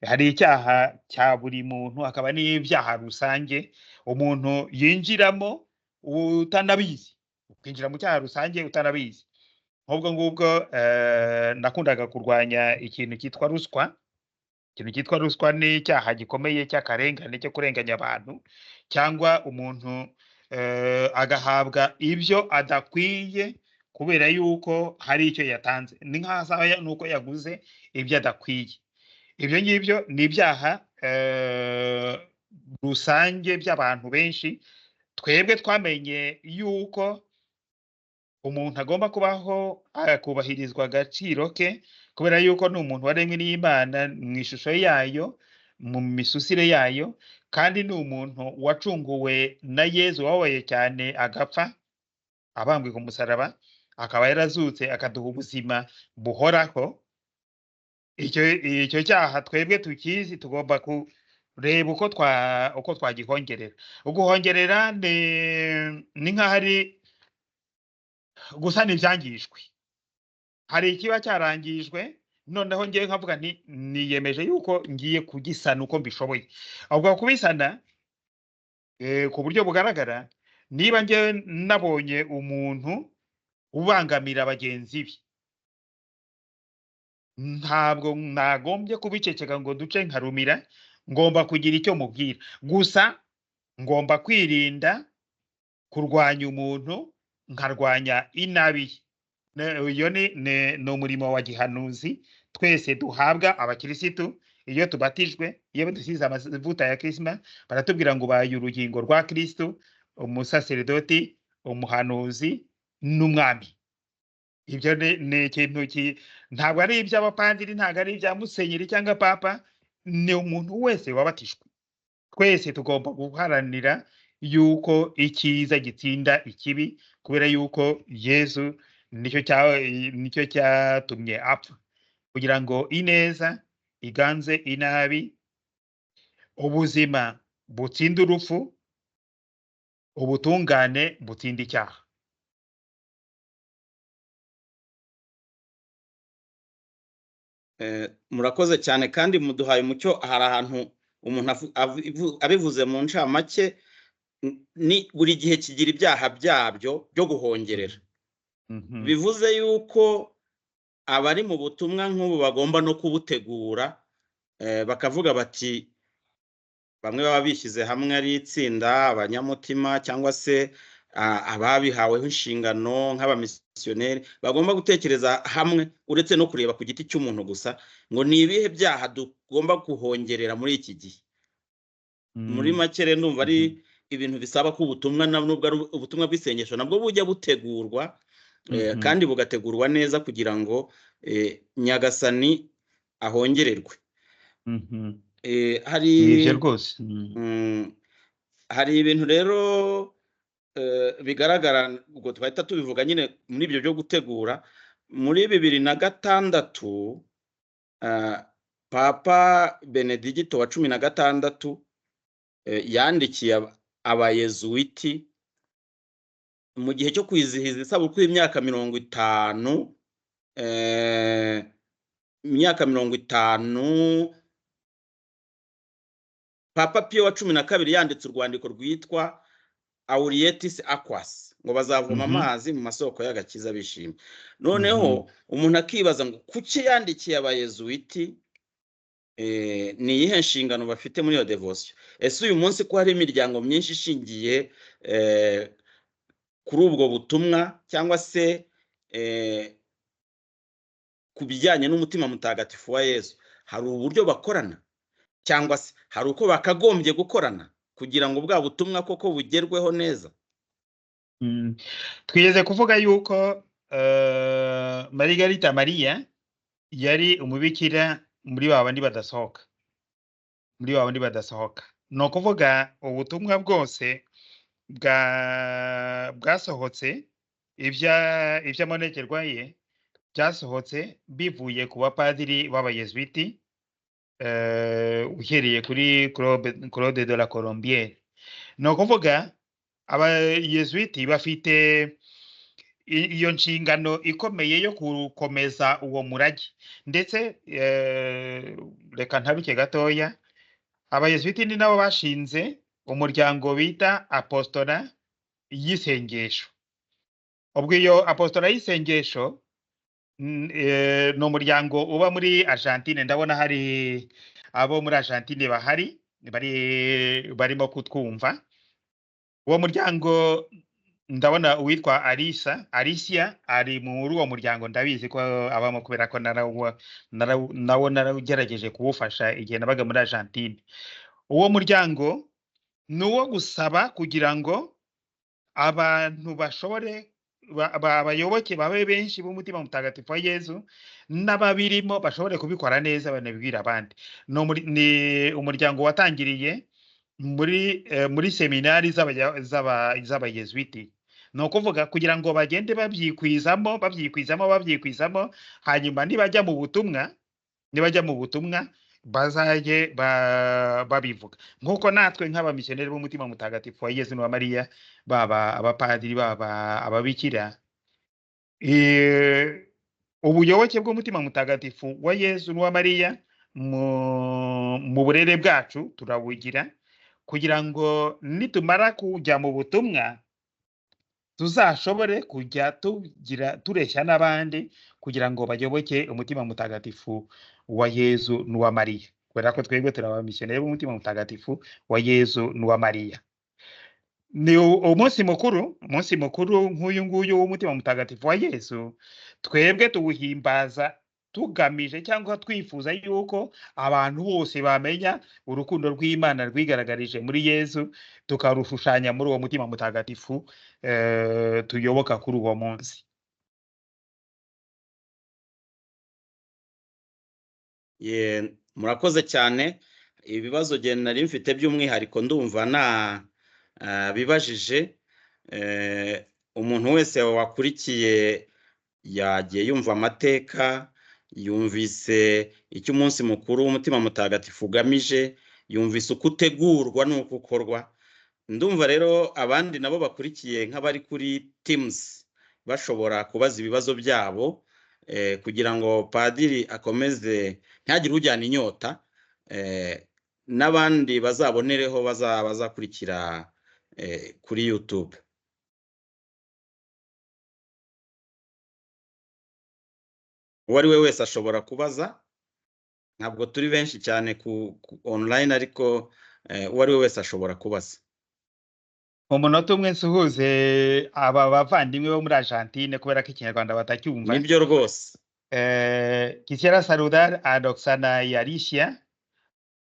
hari icyaha cya buri muntu, hakaba n'ibyaha rusange umuntu yinjiramo utanabizi, ukinjira mu cyaha rusange utanabizi. Nk'ubwo ngubwo nakundaga kurwanya ikintu cyitwa ruswa. Ikintu cyitwa ruswa ni icyaha gikomeye cy'akarengane cyo kurenganya abantu, cyangwa umuntu agahabwa ibyo adakwiye kubera yuko hari icyo yatanze, ni nk'aho nuko yaguze ibyo adakwiye. Ibyo ngibyo ni ibyaha rusange by'abantu benshi. Twebwe twamenye yuko umuntu agomba kubaho akubahirizwa agaciro ke, kubera yuko ni umuntu waremwe n'Imana mu ishusho yayo, mu misusire yayo, kandi ni umuntu wacunguwe na Yezu wabaye cyane agapfa abambwe ku musaraba, akaba yarazutse akaduha ubuzima buhoraho. Icyo cyaha twebwe tukizi, tugomba kureba uko twagihongerera. Uguhongerera ni nk'ahari gusana ibyangijwe. Hari ikiba cyarangijwe, noneho ngiye nkavuga nti niyemeje yuko ngiye kugisana uko mbishoboye. Ahubwo kubisana ku buryo bugaragara, niba ngiye nabonye umuntu ubangamira bagenzi be, ntabwo nagombye kubiceceka ngo duce nkarumira, ngomba kugira icyo mubwira. Gusa ngomba kwirinda kurwanya umuntu nkarwanya inabi. Iyo ni umurimo wa gihanuzi twese duhabwa abakirisitu iyo tubatijwe, iyo dusize amavuta ya Krisma, baratubwira ngo baye urugingo rwa Kristo, umusaserdoti, umuhanuzi n'umwami. Ibyo ni ikintu ntabwo ari iby'abapadiri, ntabwo ari ibya musenyeri cyangwa papa, ni umuntu wese wabatijwe. Twese tugomba guharanira yuko icyiza gitsinda ikibi, kubera yuko Yesu nicyo cyatumye apfa, kugira ngo ineza iganze inabi, ubuzima butsinda urupfu, ubutungane butsinda icyaha. Murakoze cyane kandi muduhaye umucyo. Hari ahantu umuntu abivuze mu ncamake, ni buri gihe kigira ibyaha byabyo byo guhongerera. Bivuze yuko abari mu butumwa nk'ubu bagomba no kubutegura, bakavuga bati bamwe baba bishyize hamwe ari itsinda, abanyamutima cyangwa se ababihaweho inshingano nk'abamisiyoneri, bagomba gutekereza hamwe uretse no kureba ku giti cy'umuntu gusa, ngo ni ibihe byaha tugomba guhongerera muri iki gihe. Muri make rero numva ari ibintu bisaba ko ubutumwa, nubwo ari ubutumwa bw'isengesho, nabwo bujya butegurwa kandi bugategurwa neza kugira ngo Nyagasani ahongererwe. Nivyo rwose. hari ibintu rero bigaragara ubwo twahita tubivuga nyine muri ibyo byo gutegura. Muri 2006 Papa Benedigito wa 16 yandikiye abayezuwiti mu gihe cyo kwizihiza isabukuru y'imyaka 50, imyaka 50 Papa Pio wa 12 yanditse urwandiko rwitwa Aurietis Aquas, ngo bazavoma amazi mu masoko y'agakiza bishimye. Noneho umuntu akibaza ngo kuki yandikiye abayezuwiti, ni iyihe nshingano bafite muri iyo devotion? Ese uyu munsi ko hari imiryango myinshi ishingiye kuri ubwo butumwa cyangwa se ku bijyanye n'umutima mutagatifu wa Yesu, hari uburyo bakorana cyangwa se hari uko bakagombye gukorana kugira ngo bwa butumwa koko bugerweho neza? Twigeze kuvuga yuko Margarita Maria yari umubikira muri babandi badasohoka, no kuvuga ubutumwa bwose bwasohotse, ivy'amanekerwa ye byasohotse bivuye ku bapadiri b'abayezuiti, uhereye kuri Claude de la Colombière. No kuvuga abayezuiti bafite iyo nshingano ikomeye yo gukomeza uwo murage, ndetse reka ntaruke gatoya, abayezuiti ni nabo bashinze umuryango bita apostola y'isengesho. Ubwo iyo apostola y'isengesho ni umuryango uba muri Argentine. Ndabona hari abo muri Argentine bahari barimo kutwumva. Uwo muryango ndabona uwitwa Alicia ari muri uwo muryango, ndabizi ko abamo kubera ko nawo naragerageje kuwufasha igihe nabaga muri Argentine. Uwo muryango ni uwo gusaba kugira ngo abantu bashobore abayoboke babe benshi b'umutima mutagatifu wa Yesu, n'ababirimo bashobore kubikora neza banabibwira abandi. Ni umuryango watangiriye muri seminari z'abayezuiti. No kuvuga kugira ngo bagende babyikwizamo, hanyuma nibajya mu butumwa bazaje babivuga, nk'uko natwe nk'abamisiyoneri b'umutima mutagatifu wa Yesu n'uwa Mariya, baba abapadiri baba ababikira, ubuyoboke bw'umutima mutagatifu wa Yesu n'uwa Mariya mu burere bwacu turabugira, kugira ngo nitumara kujya mu butumwa tuzashobore kujya tureshya n'abandi kugira ngo bayoboke umutima mutagatifu wa Yesu n'uwa Mariya, kubera ko twebwe turabamisiyoneri b'umutima mutagatifu wa Yesu n'uwa Mariya. Ni umunsi mukuru nk'uyu nguyu w'umutima mutagatifu wa Yesu, twebwe tuwuhimbaza tugamije cyangwa twifuza yuko abantu bose bamenya urukundo rw'Imana rwigaragarije muri Yesu, tukarushushanya muri uwo mutima mutagatifu tuyoboka kuri uwo munsi. Murakoze cyane. Ibibazo genda nari mfite by'umwihariko ndumva bibajije. Umuntu wese wakurikiye yagiye yumva amateka, yumvise icyo umunsi mukuru w'umutima mutagatifu ugamije, yumvise uko utegurwa n'uko ukorwa. Ndumva rero abandi nabo bakurikiye nk'abari kuri Teams bashobora kubaza ibibazo byabo, kugira ngo padiri akomeze ntihagire ujyana inyota, n'abandi bazabonereho bazakurikira kuri YouTube. Uwo ari we wese ashobora kubaza, ntabwo turi benshi cyane ku online, ariko uwo ari we wese ashobora kubaza. Umunota umwe nsuhuze aba bavandimwe bo muri Argentine kubera ko ikinyarwanda batacyumva. Nibyo rwose. Quisiera saludar a Roxana y Alicia.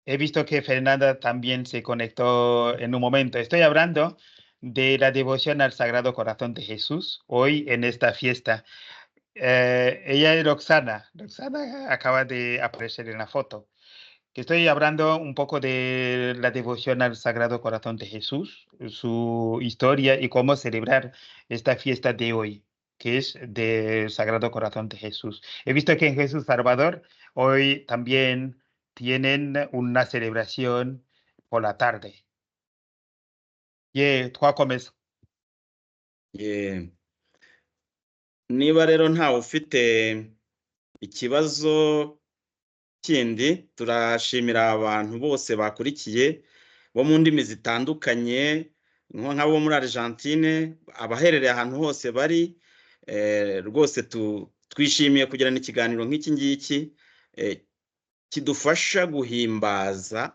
He visto que Fernanda también se conectó en un momento. Estoy hablando de la devoción al Sagrado Corazón de Jesús hoy en esta fiesta. Ella es Roxana. Roxana acaba de aparecer en la foto. que estoy hablando un poco de la devoción al Sagrado Corazón de Jesús, su historia y cómo celebrar esta fiesta de hoy, que es del Sagrado Corazón de Jesús. He visto que en Jesús Salvador hoy también tienen una celebración por la tarde. Twakomeza. Niba rero ntawe ufite ikibazo kindi, turashimira abantu bose bakurikiye bo mu ndimi zitandukanye, nk'abo muri Argentine, abaherereye ahantu hose bari, rwose twishimiye kugirana ikiganiro nk'iki ngiki kidufasha guhimbaza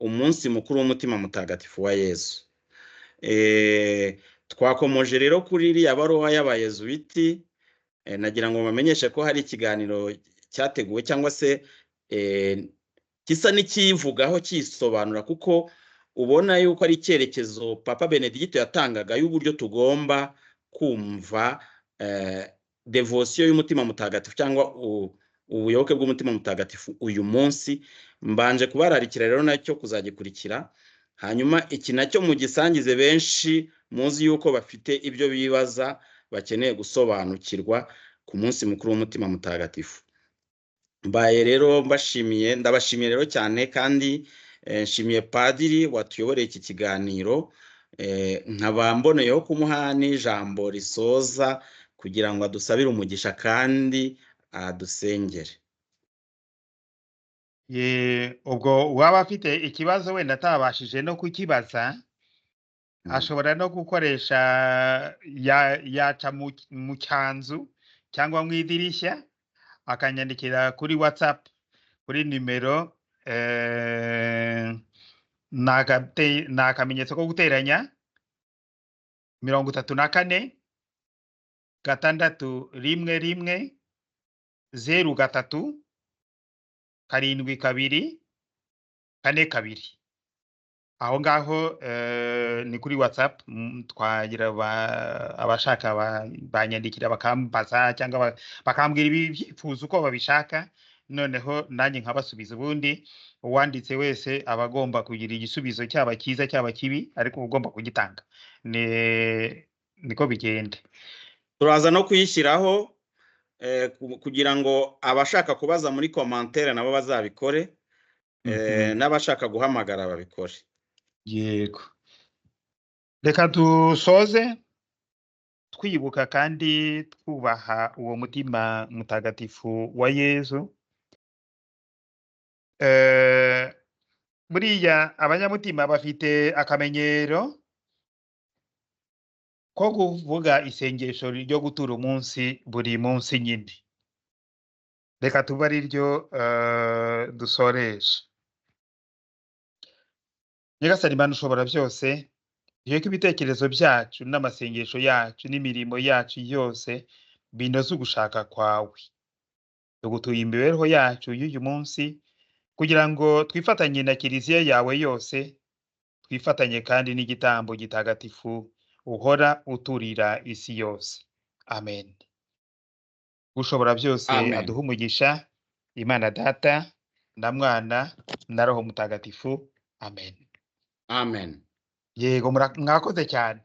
umunsi mukuru w'umutima mutagatifu wa Yesu. Twakomoje rero kuri iriya baruwa y'abayezuwiti, nagira ngo bamenyeshe ko hari ikiganiro cyateguwe cyangwa se gisa n'ikivugaho kisobanura, kuko ubona yuko ari icyerekezo Papa Benedicto yatangaga y'uburyo tugomba kumva devotion y'umutima mutagatifu cyangwa ubuyoboke bw'umutima mutagatifu uyu munsi. Mbanje kubararikira rero nacyo kuzagikurikira, hanyuma iki nacyo mugisangize benshi muzi yuko bafite ibyo bibaza bakeneye gusobanukirwa ku munsi mukuru w'umutima mutagatifu. Mbaye rero ndabashimiye rero cyane, kandi nshimiye padiri watuyoboreye iki kiganiro, nkaba mboneyeho kumuha n'ijambo risoza kugira ngo adusabire umugisha kandi adusengere. Ubwo waba afite ikibazo wenda atabashije no kukibaza, ashobora no gukoresha yaca mu cyanzu cyangwa mu idirishya, akanyandikira kuri WhatsApp kuri nimero ni akamenyetso ko guteranya 34 611 03 72 42. Aho ngaho ni kuri WhatsApp. Twagira abashaka banyandikira bakambaza cyangwa bakambwira ibyifuzo uko babishaka, noneho nanjye nkabasubiza. Ubundi uwanditse wese aba agomba kugira igisubizo, cyaba cyiza cyaba kibi, ariko ugomba kugitanga. Niko bigenda. Turaza no kuyishyiraho kugira ngo abashaka kubaza muri commentaire nabo bazabikore, n'abashaka guhamagara babikore. Yego. Reka dusoze twibuka kandi twubaha uwo mutima mutagatifu wa Yezu. Buriya abanyamutima bafite akamenyero ko kuvuga isengesho ryo gutura umunsi buri munsi nyine. Reka tuba ari ryo dusoresha. Nyagasani Mana ushobora byose, ko ibitekerezo byacu n'amasengesho yacu n'imirimo yacu yose binoze ugushaka kwawe. Tugutuye imibereho yacu y'uyu munsi kugira ngo twifatanye na Kiliziya yawe yose, twifatanye kandi n'igitambo gitagatifu uhora uturira isi yose. Amen. Ushobora byose aduha umugisha, Imana Data na Mwana na Roho Mutagatifu. Amen. Amen. Yego, mwakoze cyane.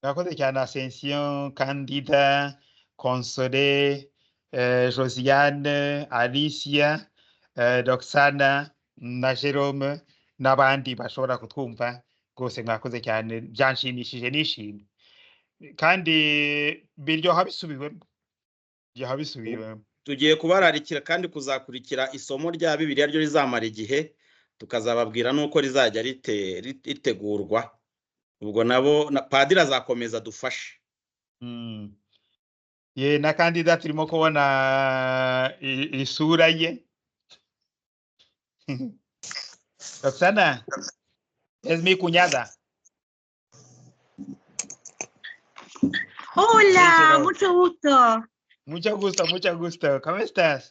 Mwakoze cyane Ascension, Candida, Console, Josiane, Alicia, Roxana na Jerome n'abandi bashobora kutwumva. Rwose mwakoze cyane, byanshimishije nishimye. Kandi biryoha bisubiwemo. Tugiye kubararikira kandi kuzakurikira isomo rya Bibiliya ryo rizamara igihe, tukazababwira nuko rizajya ritegurwa. Ubwo nabo padiri azakomeza dufashe. Na Kandida turimo kubona isura ye. Roxana, es mi cuñada. Hola, mucho gusto. Mucho gusto. ¿Cómo estás?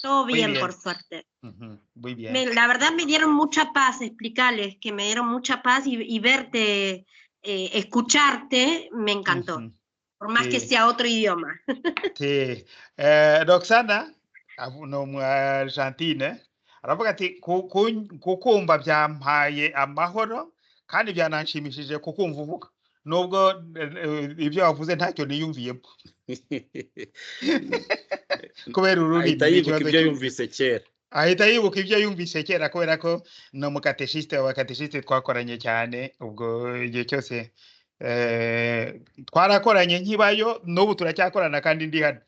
Todo bien, por suerte. Muy bien. La verdad me dieron mucha paz, explicarles que me dieron mucha paz y verte, escucharte, me encantó. Por más que sea otro idioma. Sí. Roxana, no mu Argentine aravuga ati kukumva byampaye amahoro kandi byananshimishije kukumva uvuga nubwo ibyo wavuze ntacyo niyumviyemo kubera ururimi ahita yibuka ibyo yumvise kera kubera ko no mu kateshiste twakoranye cyane ubwo igihe cyose twarakoranye nkibayo n'ubu turacyakorana kandi ndi hano.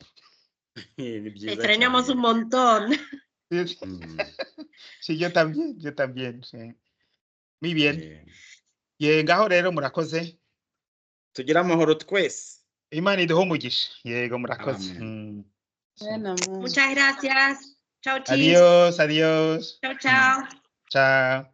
Extrañamos un montón. Sí, yo también, sí. Muy bien. Ngaho rero murakoze. Tugira amahoro twese. Imana iduhe umugisha. Yego murakoze. Muchas gracias. Chao, chis. Adiós, adiós. Chao, chao. Chao.